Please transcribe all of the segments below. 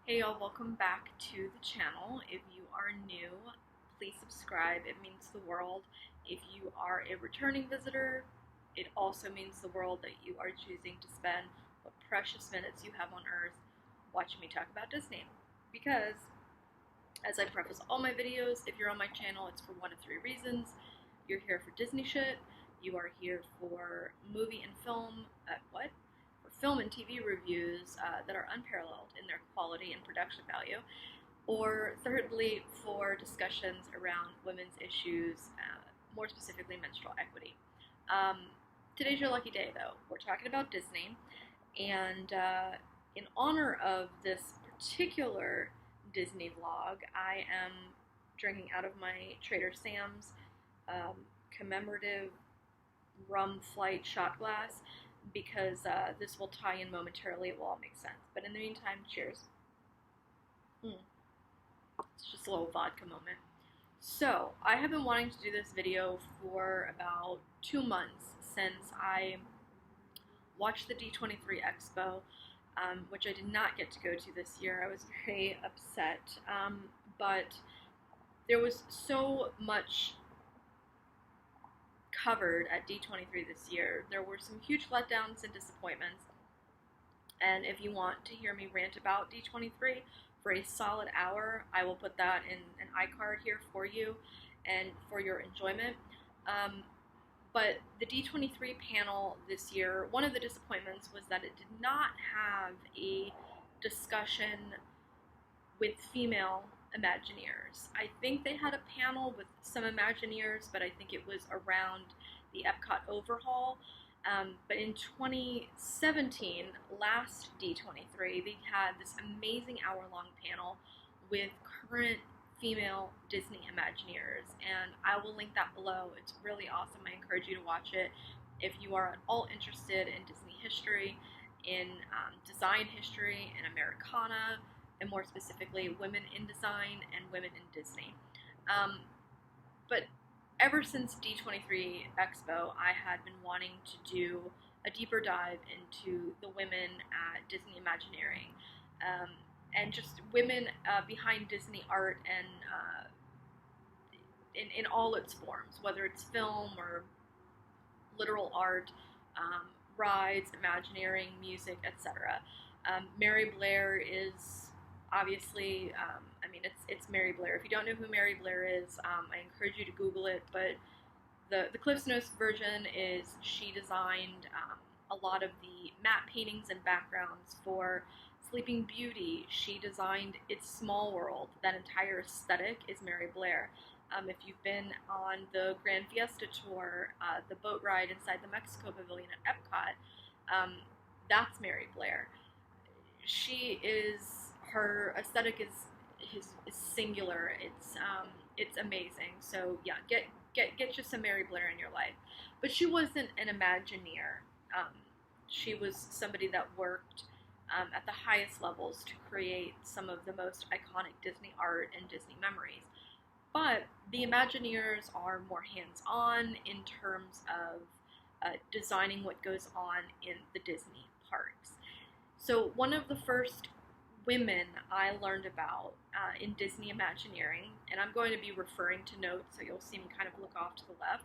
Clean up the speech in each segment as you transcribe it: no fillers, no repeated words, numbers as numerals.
Hey y'all, welcome back to the channel. If you are new, please subscribe. It means the world. If you are a returning visitor, it also means the world that you are choosing to spend what precious minutes you have on earth watching me talk about Disney. Because, as I preface all my videos, if you're on my channel, it's for one of three reasons. You're here for Disney shit, you are here for movie and film, film and TV reviews that are unparalleled in their quality and production value, or thirdly, for discussions around women's issues, more specifically menstrual equity. Today's your lucky day, though. We're talking about Disney, and in honor of this particular Disney vlog, I am drinking out of my Trader Sam's commemorative rum flight shot glass, because this will tie in momentarily. It will all make sense. But in the meantime, cheers. It's just a little vodka moment. So, I have been wanting to do this video for about 2 months since I watched the D23 Expo, which I did not get to go to this year. I was very upset, but there was so much covered at D23 this year. There were some huge letdowns and disappointments, and if you want to hear me rant about D23 for a solid hour, I will put that in an iCard here for you and for your enjoyment. But the D23 panel this year, one of the disappointments was that it did not have a discussion with female Imagineers. I think they had a panel with some Imagineers, but I think it was around the Epcot overhaul. But in 2017, last D23, they had this amazing hour-long panel with current female Disney Imagineers, and I will link that below. It's really awesome. I encourage you to watch it if you are at all interested in Disney history, in design history, in Americana, and more specifically, women in design and women in Disney. But ever since D23 Expo, I had been wanting to do a deeper dive into the women at Disney Imagineering, and just women behind Disney art and in all its forms, whether it's film or literal art, rides, Imagineering, music, etc. Mary Blair is obviously, it's Mary Blair. If you don't know who Mary Blair is, I encourage you to Google it, but the Cliff's Notes version is she designed a lot of the matte paintings and backgrounds for Sleeping Beauty. She designed It's Small World. That entire aesthetic is Mary Blair. If you've been on the Grand Fiesta Tour, the boat ride inside the Mexico Pavilion at Epcot, that's Mary Blair. Her aesthetic is singular. It's amazing. So yeah, get you some Mary Blair in your life. But she wasn't an Imagineer. She was somebody that worked at the highest levels to create some of the most iconic Disney art and Disney memories. But the Imagineers are more hands-on in terms of designing what goes on in the Disney parks. So one of the first women I learned about in Disney Imagineering, and I'm going to be referring to notes, so you'll see me kind of look off to the left,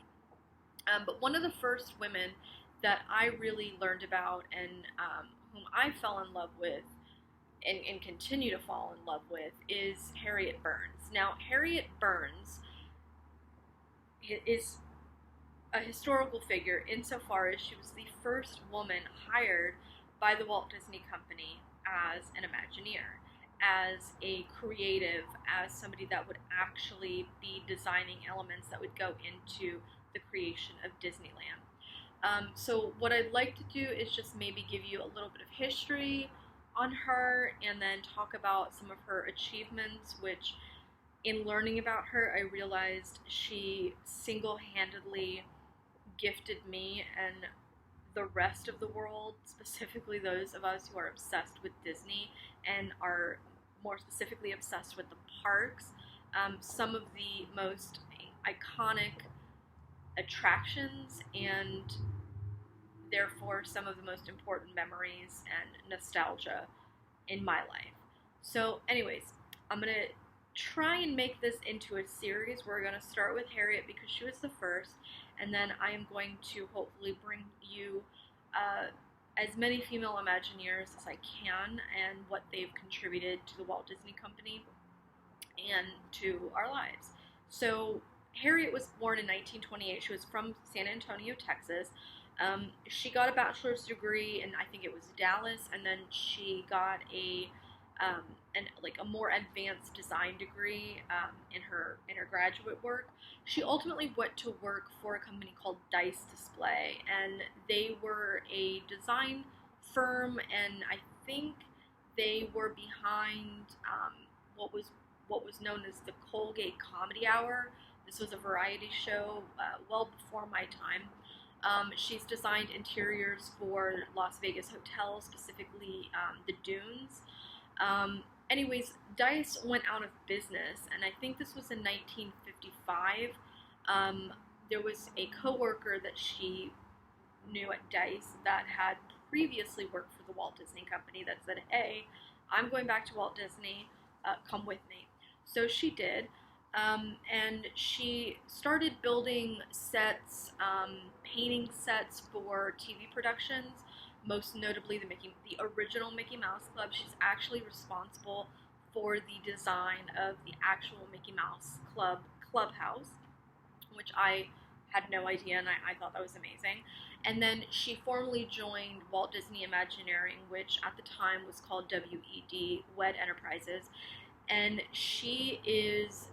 but one of the first women that I really learned about and whom I fell in love with and continue to fall in love with is Harriet Burns. Now, Harriet Burns is a historical figure insofar as she was the first woman hired by the Walt Disney Company as an Imagineer, as a creative, as somebody that would actually be designing elements that would go into the creation of Disneyland. So what I'd like to do is just maybe give you a little bit of history on her, and then talk about some of her achievements, which in learning about her, I realized she single-handedly gifted me and the rest of the world, specifically those of us who are obsessed with Disney and are more specifically obsessed with the parks, some of the most iconic attractions and therefore some of the most important memories and nostalgia in my life. So, anyways, I'm gonna try and make this into a series. We're gonna start with Harriet because she was the first, and then I am going to hopefully bring you uh, as many female Imagineers as I can and what they've contributed to the Walt Disney Company and to our lives. So, Harriet was born in 1928. She was from San Antonio, Texas. She got a bachelor's degree in, I think it was Dallas, and then she got um, a more advanced design degree in her graduate work. She ultimately went to work for a company called Dice Display, and they were a design firm, and I think they were behind what was known as the Colgate Comedy Hour. This was a variety show well before my time. She's designed interiors for Las Vegas hotels, specifically the Dunes. Anyways, Dice went out of business, and I think this was in 1955. There was a coworker that she knew at Dice that had previously worked for the Walt Disney Company that said, "Hey, I'm going back to Walt Disney. Come with me." So she did, and she started building sets, painting sets for TV productions, most notably the original Mickey Mouse Club. She's actually responsible for the design of the actual Mickey Mouse Club clubhouse, which I had no idea, and I thought that was amazing. And then she formally joined Walt Disney Imagineering, which at the time was called WED Enterprises, and she's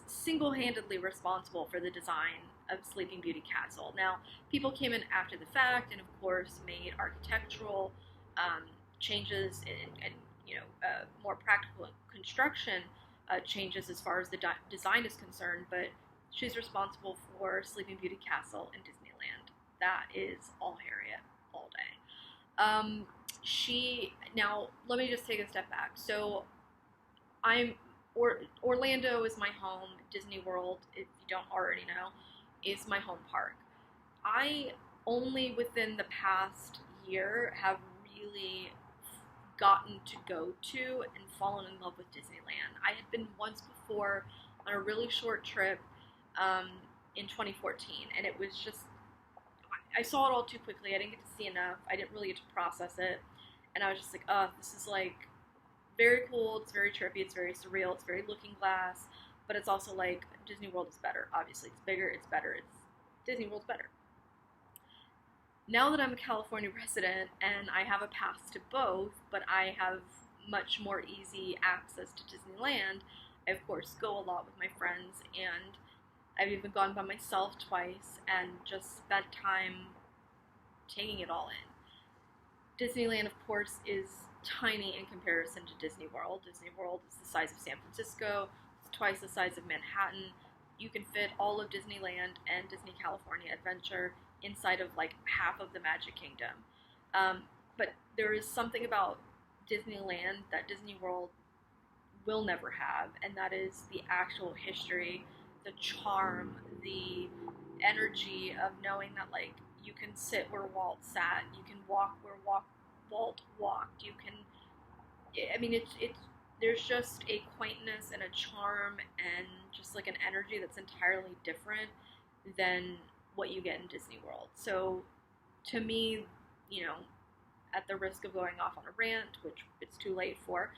single-handedly responsible for the design of Sleeping Beauty Castle. Now, people came in after the fact, and of course made architectural changes and more practical construction changes as far as the design is concerned. But she's responsible for Sleeping Beauty Castle in Disneyland. That is all Harriet, all day. Now, let me just take a step back. So, Orlando is my home. Disney World, if you don't already know, is my home park. I only within the past year have really gotten to go to and fallen in love with Disneyland. I had been once before on a really short trip in 2014, and it was just, I saw it all too quickly. I didn't get to see enough. I didn't really get to process it, and I was just like, this is like very cool, it's very trippy, it's very surreal, it's very Looking Glass, but it's also like Disney World is better. Obviously, it's bigger, it's better, Disney World's better. Now that I'm a California resident and I have a pass to both, but I have much more easy access to Disneyland, I of course go a lot with my friends, and I've even gone by myself twice and just spent time taking it all in. Disneyland, of course, is tiny in comparison to Disney World. Disney World is the size of San Francisco, it's twice the size of Manhattan. You can fit all of Disneyland and Disney California Adventure inside of like half of the Magic Kingdom. But there is something about Disneyland that Disney World will never have, and that is the actual history, the charm, the energy of knowing that like you can sit where Walt sat, you can walk where Walt walked, you can, I mean, it's there's just a quaintness and a charm and just like an energy that's entirely different than what you get in Disney World. So to me, at the risk of going off on a rant, which it's too late for,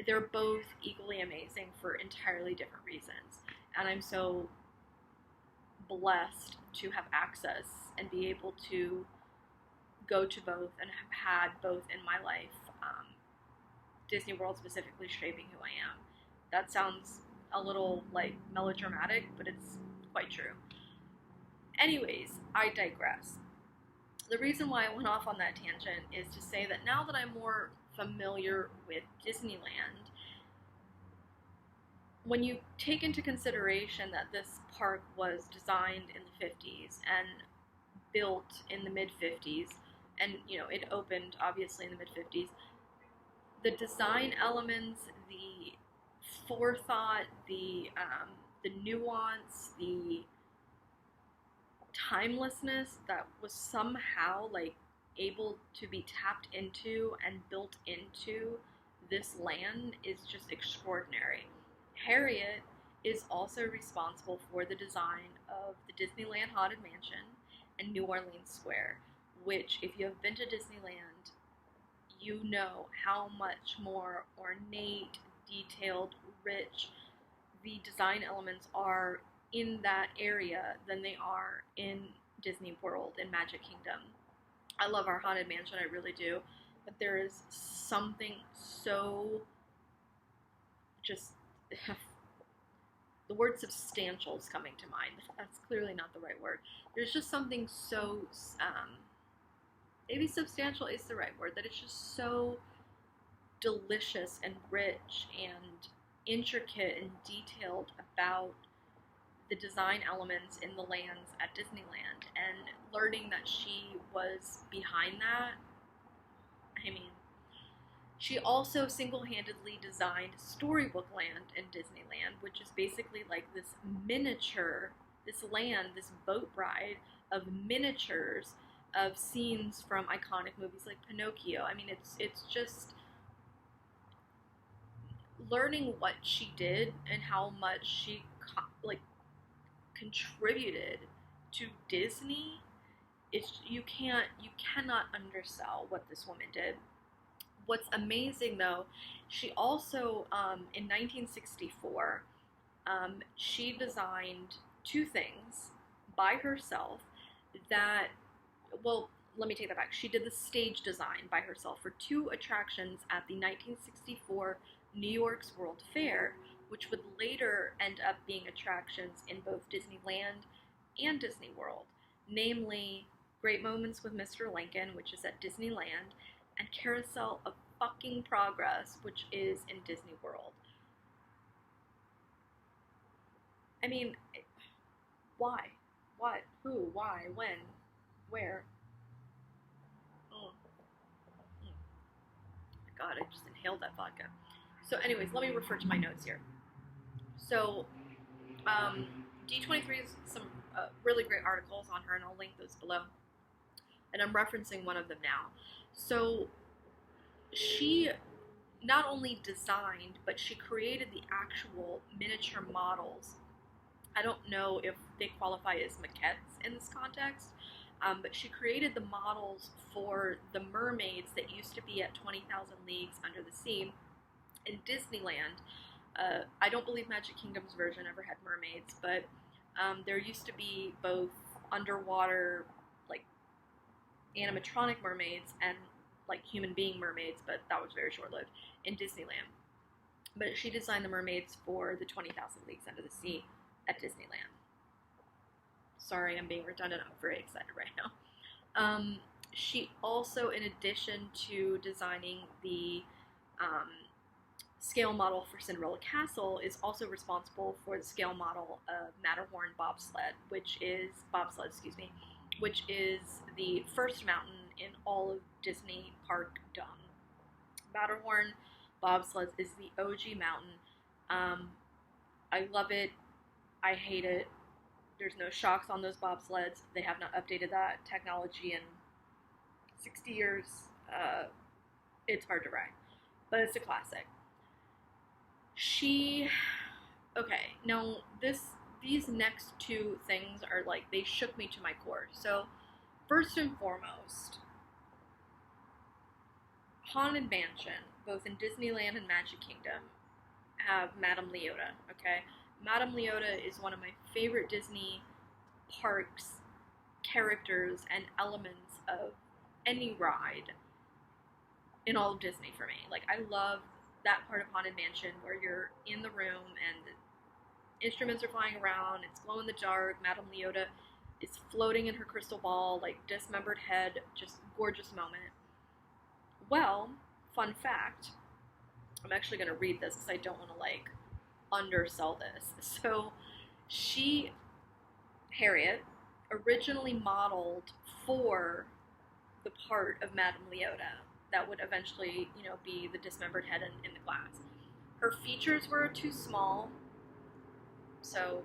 they're both equally amazing for entirely different reasons. And I'm so blessed to have access and be able to go to both and have had both in my life. Disney World specifically shaping who I am. That sounds a little like melodramatic, but it's quite true. Anyways, I digress. The reason why I went off on that tangent is to say that now that I'm more familiar with Disneyland, when you take into consideration that this park was designed in the 50s and built in the mid-50s, and it opened obviously in the mid-50s, the design elements, the forethought, the nuance, the timelessness that was somehow like able to be tapped into and built into this land is just extraordinary. Harriet is also responsible for the design of the Disneyland Haunted Mansion and New Orleans Square, which, if you have been to Disneyland, you know how much more ornate, detailed, rich the design elements are in that area than they are in Disney World in Magic Kingdom. I love our Haunted Mansion, I really do, but there is something so just the word substantial is coming to mind. That's clearly not the right word. There's just something so maybe substantial is the right word, that it's just so delicious and rich and intricate and detailed about the design elements in the lands at Disneyland, and learning that she was behind that. I mean, she also single-handedly designed Storybook Land in Disneyland, which is basically like this miniature, this land, this boat ride of miniatures of scenes from iconic movies like Pinocchio. I mean, it's just learning what she did and how much she contributed to Disney. You cannot undersell what this woman did. What's amazing though, she also in 1964 she designed two things by herself that, well, let me take that back. She did the stage design by herself for two attractions at the 1964 New York's World Fair, which would later end up being attractions in both Disneyland and Disney World, namely Great Moments with Mr. Lincoln, which is at Disneyland, and Carousel of fucking Progress, which is in Disney World. I mean, why? What? Who? Why? When? Where? Oh my god, I just inhaled that vodka. So anyways, let me refer to my notes here. So, D23 is some really great articles on her, and I'll link those below. And I'm referencing one of them now. So, she not only designed, but she created the actual miniature models. I don't know if they qualify as maquettes in this context, but she created the models for the mermaids that used to be at 20,000 Leagues Under the Sea in Disneyland. I don't believe Magic Kingdom's version ever had mermaids, but there used to be both underwater, like, animatronic mermaids and, like, human being mermaids, but that was very short-lived in Disneyland. But she designed the mermaids for the 20,000 Leagues Under the Sea at Disneyland. Sorry, I'm being redundant. I'm very excited right now. She also, in addition to designing the scale model for Cinderella Castle, is also responsible for the scale model of Matterhorn bobsled, which is the first mountain in all of Disney Parkdom. Matterhorn bobsled is the OG mountain. I love it. I hate it. There's no shocks on those bobsleds. They have not updated that technology in 60 years. It's hard to ride, but it's a classic. Okay, now these next two things are like, they shook me to my core. So, first and foremost, Haunted Mansion, both in Disneyland and Magic Kingdom, have Madame Leota, okay? Madame Leota is one of my favorite Disney parks characters and elements of any ride in all of Disney for me. Like, I love that part of Haunted Mansion where you're in the room and the instruments are flying around, it's glow in the dark, Madame Leota is floating in her crystal ball, like dismembered head, just gorgeous moment. Well, fun fact, I'm actually going to read this because I don't want to, like, undersell this. So, Harriet, originally modeled for the part of Madame Leota that would eventually, be the dismembered head in the glass. Her features were too small, so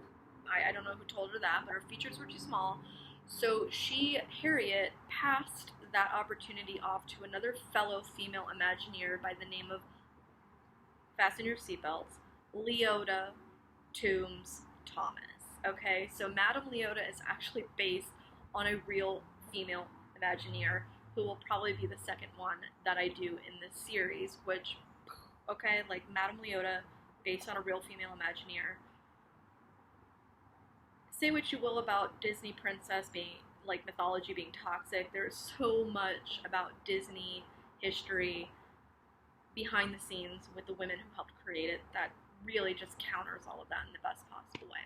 I don't know who told her that, but her features were too small. So Harriet, passed that opportunity off to another fellow female Imagineer by the name of, fasten your seatbelts, Leota Toombs Thomas. Okay, so Madame Leota is actually based on a real female Imagineer who will probably be the second one that I do in this series, which, okay, like Madame Leota based on a real female Imagineer. Say what you will about Disney princess being, like, mythology being toxic, there's so much about Disney history behind the scenes with the women who helped create it that really just counters all of that in the best possible way.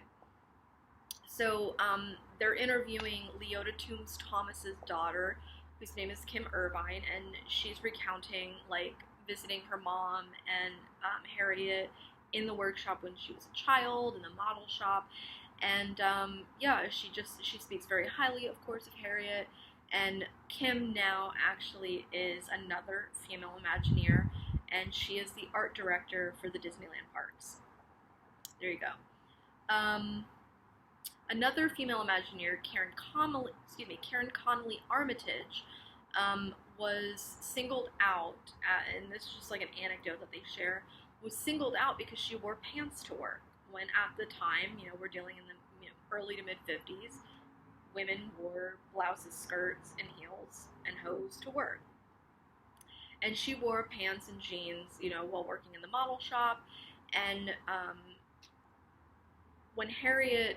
So they're interviewing Leota Toombs Thomas's daughter, whose name is Kim Irvine, and she's recounting, like, visiting her mom and Harriet in the workshop when she was a child, in the model shop. And yeah, she speaks very highly, of course, of Harriet. And Kim now actually is another female Imagineer, and she is the art director for the Disneyland parks. There you go. Another female Imagineer, Karen Connolly Armitage, was singled out, and this is just like an anecdote that they share, was singled out because she wore pants to work, when at the time, we're dealing in the early to mid-50s, women wore blouses, skirts, and heels, and hose to work. And she wore pants and jeans, while working in the model shop. And when Karen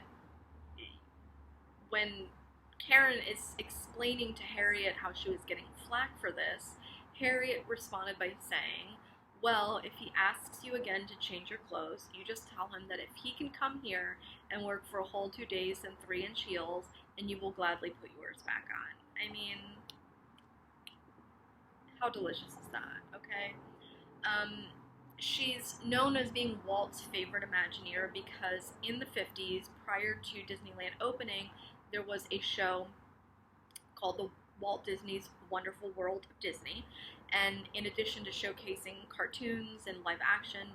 is explaining to Harriet how she was getting flack for this, Harriet responded by saying, well, if he asks you again to change your clothes, you just tell him that if he can come here and work for a whole 2 days in 3-inch heels, then you will gladly put yours back on. I mean, how delicious is that, okay? She's known as being Walt's favorite Imagineer because in the 50s, prior to Disneyland opening, there was a show called the Walt Disney's Wonderful World of Disney. And in addition to showcasing cartoons and live action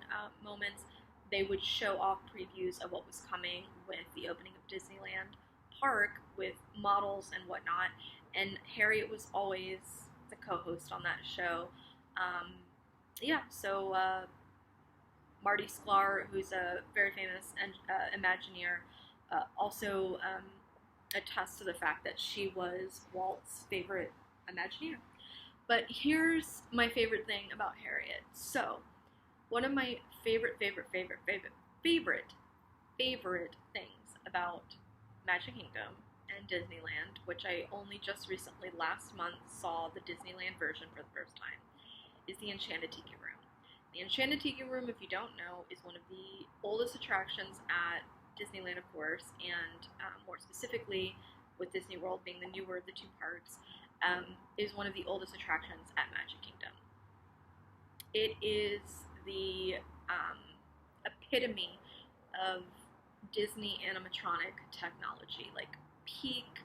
moments, they would show off previews of what was coming with the opening of Disneyland Park with models and whatnot. And Harriet was always the co-host on that show. So Marty Sklar, who's a very famous Imagineer, also attests to the fact that she was Walt's favorite Imagineer. But here's my favorite thing about Harriet. So, one of my favorite things about Magic Kingdom and Disneyland, which I only just recently, last month, saw the Disneyland version for the first time, is the Enchanted Tiki Room. The Enchanted Tiki Room, if you don't know, is one of the oldest attractions at Disneyland, of course, and more specifically, with Disney World being the newer of the two parks, is one of the oldest attractions at Magic Kingdom. It is the epitome of Disney animatronic technology, like peak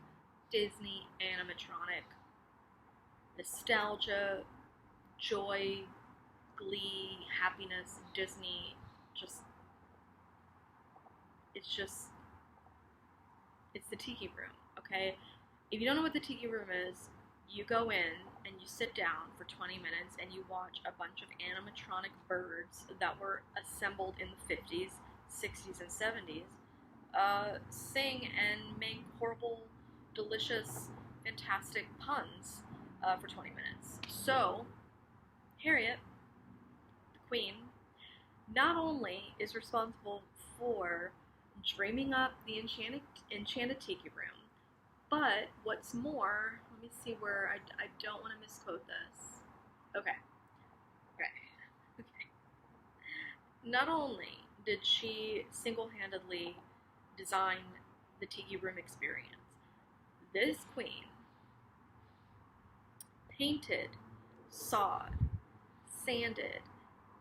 Disney animatronic nostalgia, joy, glee, happiness. Disney it's the Tiki Room, okay? If you don't know what the Tiki Room is, you go in and you sit down for 20 minutes and you watch a bunch of animatronic birds that were assembled in the 50s, 60s, and 70s sing and make horrible, delicious, fantastic puns for 20 minutes. So, Harriet, the queen, not only is responsible for dreaming up the Enchanted Tiki Room, but what's more, let me see where I don't want to misquote this. Okay. Not only did she single-handedly design the Tiki Room experience, this queen painted, sawed, sanded,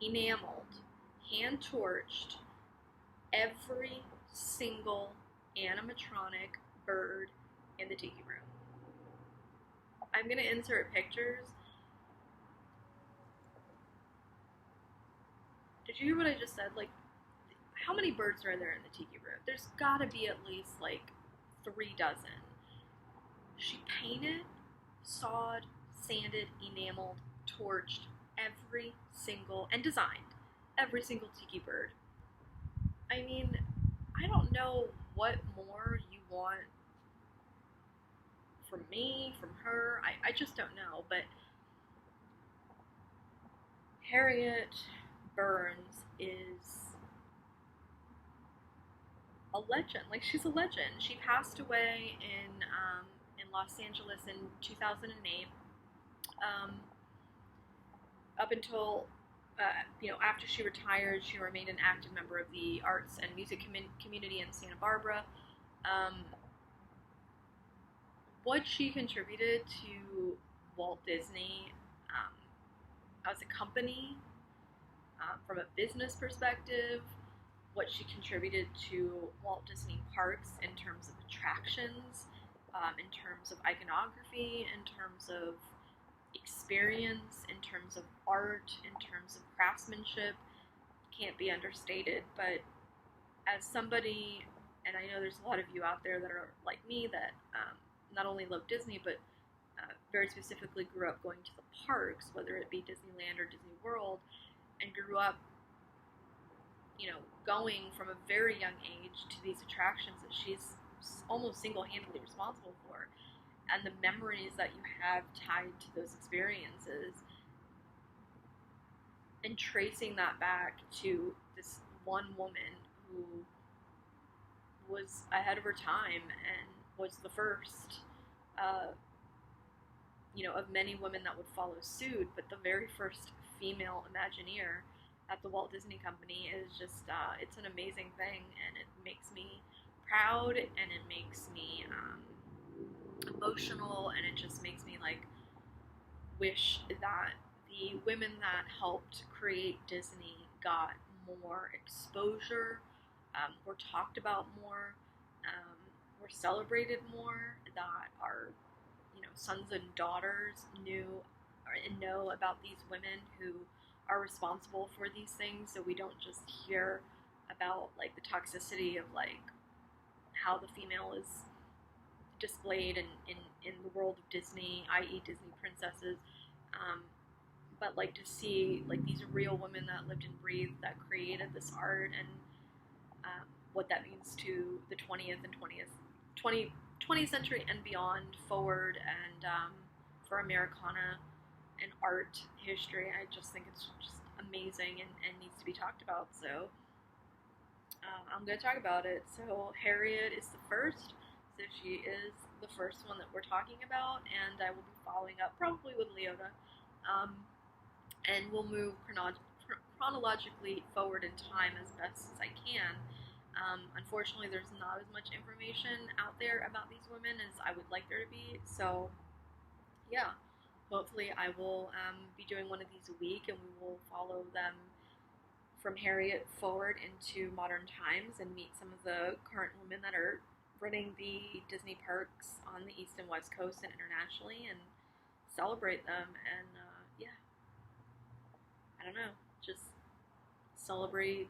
enameled, hand-torched every single animatronic bird in the Tiki Room. I'm going to insert pictures. Did you hear what I just said? Like, how many birds are there in the Tiki Room? There's got to be at least, like, 3 dozen. She painted, sawed, sanded, enameled, torched every single, and designed every single tiki bird. I mean, I don't know what more you want from me, from her. I just don't know. But Harriet Burns is a legend. Like, she's a legend. She passed away in Los Angeles in 2008. Up until after she retired, she remained an active member of the arts and music community in Santa Barbara. What she contributed to Walt Disney as a company, from a business perspective, what she contributed to Walt Disney Parks in terms of attractions, in terms of iconography, in terms of experience, in terms of art, in terms of craftsmanship, can't be understated. But as somebody, and I know there's a lot of you out there that are like me that not only love Disney, but very specifically grew up going to the parks, whether it be Disneyland or Disney World, and grew up, going from a very young age to these attractions that she's almost single-handedly responsible for, and the memories that you have tied to those experiences, and tracing that back to this one woman who was ahead of her time and was the first, of many women that would follow suit, but the very first female Imagineer at the Walt Disney Company is just, it's an amazing thing, and it makes me proud, and it makes me emotional, and it just makes me wish that the women that helped create Disney got more exposure, were talked about more, were celebrated more, that our sons and daughters know about these women who are responsible for these things, so we don't just hear about the toxicity of how the female is displayed in the world of Disney, i.e. Disney princesses, but to see these real women that lived and breathed, that created this art, and what that means to the 20th century and beyond forward, and for Americana and art history. I just think it's just amazing, and needs to be talked about. So I'm going to talk about it. So Harriet is the first. So she is the first one that we're talking about, and I will be following up probably with Leota. And we'll move chronologically forward in time as best as I can. Unfortunately, there's not as much information out there about these women as I would like there to be. So, yeah, hopefully I will be doing one of these a week, and we will follow them from Harriet forward into modern times and meet some of the current women that are running the Disney parks on the East and West Coast and internationally, and celebrate them. And I don't know, just celebrate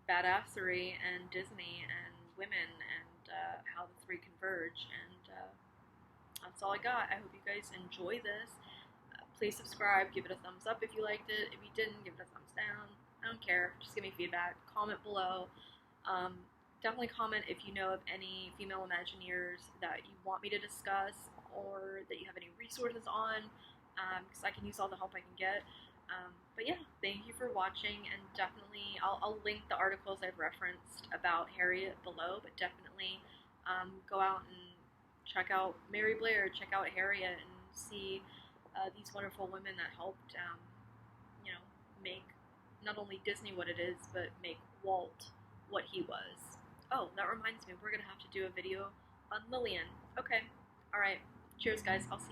badassery and Disney and women, and how the three converge. And that's all I got. I hope you guys enjoy this. Please subscribe, give it a thumbs up if you liked it. If you didn't, give it a thumbs down. I don't care. Just give me feedback. Comment below. Definitely comment if you know of any female Imagineers that you want me to discuss, or that you have any resources on, because I can use all the help I can get. But yeah, thank you for watching, and definitely I'll link the articles I've referenced about Harriet below, but definitely go out and check out Mary Blair, check out Harriet, and see these wonderful women that helped make not only Disney what it is, but make Walt what he was. Oh, that reminds me, we're gonna have to do a video on Lillian. Okay, alright, cheers guys, I'll see you